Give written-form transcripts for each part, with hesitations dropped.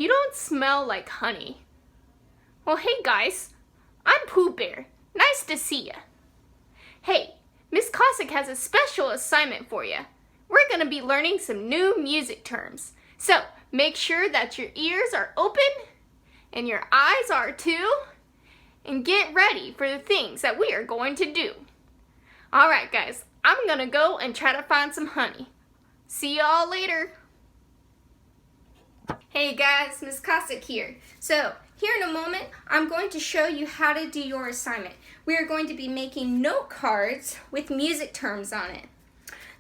you don't smell like honey. Well, hey guys, I'm Pooh Bear. Nice to see ya. Hey, Miss Cossack has a special assignment for you. We're going to be learning some new music terms. So, make sure that your ears are open and your eyes are too, and get ready for the things that we are going to do. Alright guys, I'm going to go and try to find some honey. See y'all later. Hey guys, Miss Cossack here. So, here in a moment, I'm going to show you how to do your assignment. We are going to be making note cards with music terms on it.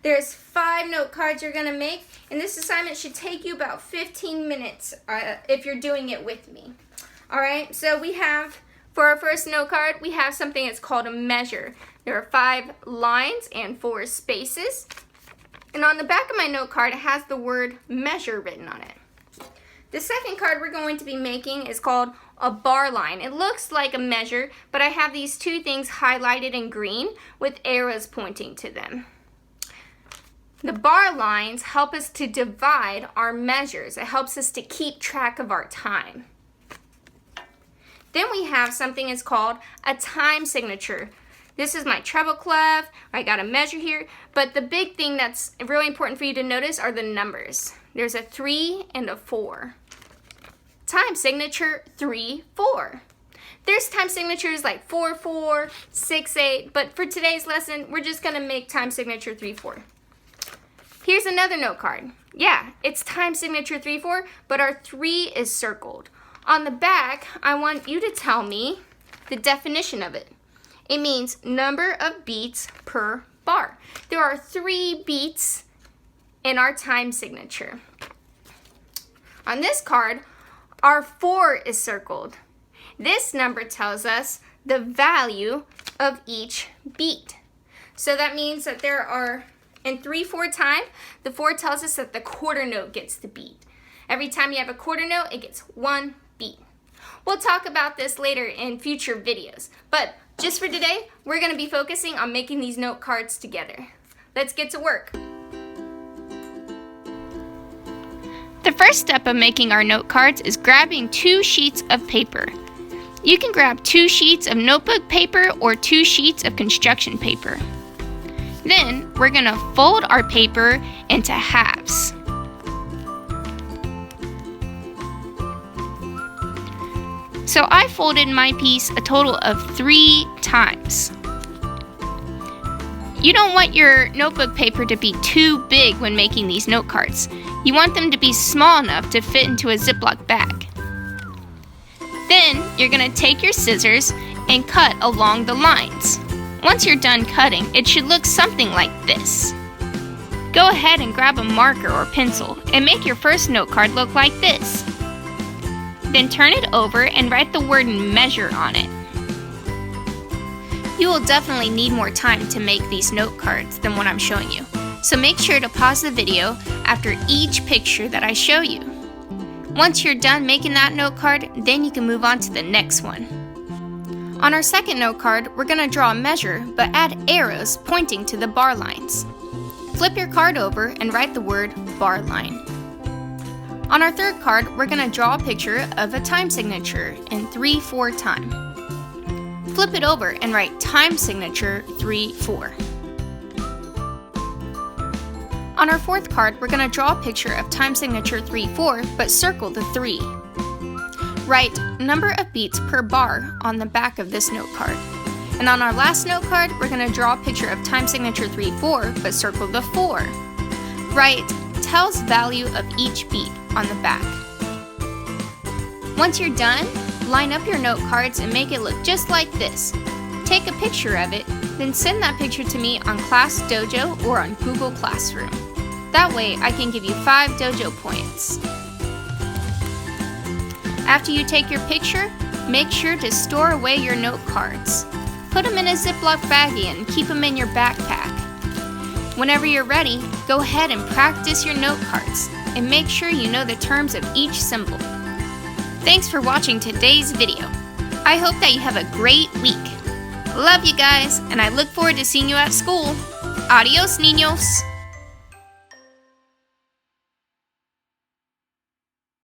There's 5 note cards you're going to make, and this assignment should take you about 15 minutes if you're doing it with me. Alright, so we have, for our first note card, we have something that's called a measure. There are 5 lines and 4 spaces. And on the back of my note card, it has the word measure written on it. The second card we're going to be making is called a bar line. It looks like a measure, but I have these 2 things highlighted in green with arrows pointing to them. The bar lines help us to divide our measures. It helps us to keep track of our time. Then we have something that's called a time signature. This is my treble clef. I got a measure here, but the big thing that's really important for you to notice are the numbers. There's a 3 and a 4. Time signature 3, 4. There's time signatures like 4, 4, 6, 8, but for today's lesson, we're just gonna make time signature 3, 4. Here's another note card. Yeah, it's time signature 3, 4, but our 3 is circled. On the back, I want you to tell me the definition of it. It means number of beats per bar. There are 3 beats in our time signature. On this card, our 4 is circled. This number tells us the value of each beat. So that means that there are, in 3/4 time, the 4 tells us that the quarter note gets the beat. Every time you have a quarter note, it gets 1 beat. We'll talk about this later in future videos, but just for today, we're going to be focusing on making these note cards together. Let's get to work. The first step of making our note cards is grabbing 2 sheets of paper. You can grab 2 sheets of notebook paper or 2 sheets of construction paper. Then we're going to fold our paper into halves. So I folded my piece a total of 3 times. You don't want your notebook paper to be too big when making these note cards. You want them to be small enough to fit into a Ziploc bag. Then you're going to take your scissors and cut along the lines. Once you're done cutting, it should look something like this. Go ahead and grab a marker or pencil and make your first note card look like this. Then turn it over and write the word measure on it. You will definitely need more time to make these note cards than what I'm showing you. So make sure to pause the video after each picture that I show you. Once you're done making that note card, then you can move on to the next one. On our second note card, we're going to draw a measure, but add arrows pointing to the bar lines. Flip your card over and write the word bar line. On our third card, we're going to draw a picture of a time signature in 3/4 time. Flip it over and write time signature 3/4. On our fourth card, we're going to draw a picture of time signature 3/4, but circle the 3. Write number of beats per bar on the back of this note card. And on our last note card, we're going to draw a picture of time signature 3/4, but circle the 4. Write tells value of each beat on the back. Once you're done, line up your note cards and make it look just like this. Take a picture of it, then send that picture to me on Class Dojo or on Google Classroom. That way I can give you 5 dojo points. After you take your picture, make sure to store away your note cards. Put them in a Ziploc baggie and keep them in your backpack. Whenever you're ready, go ahead and practice your note cards and make sure you know the terms of each symbol. Thanks for watching today's video. I hope that you have a great week. Love you guys, and I look forward to seeing you at school. Adios, niños!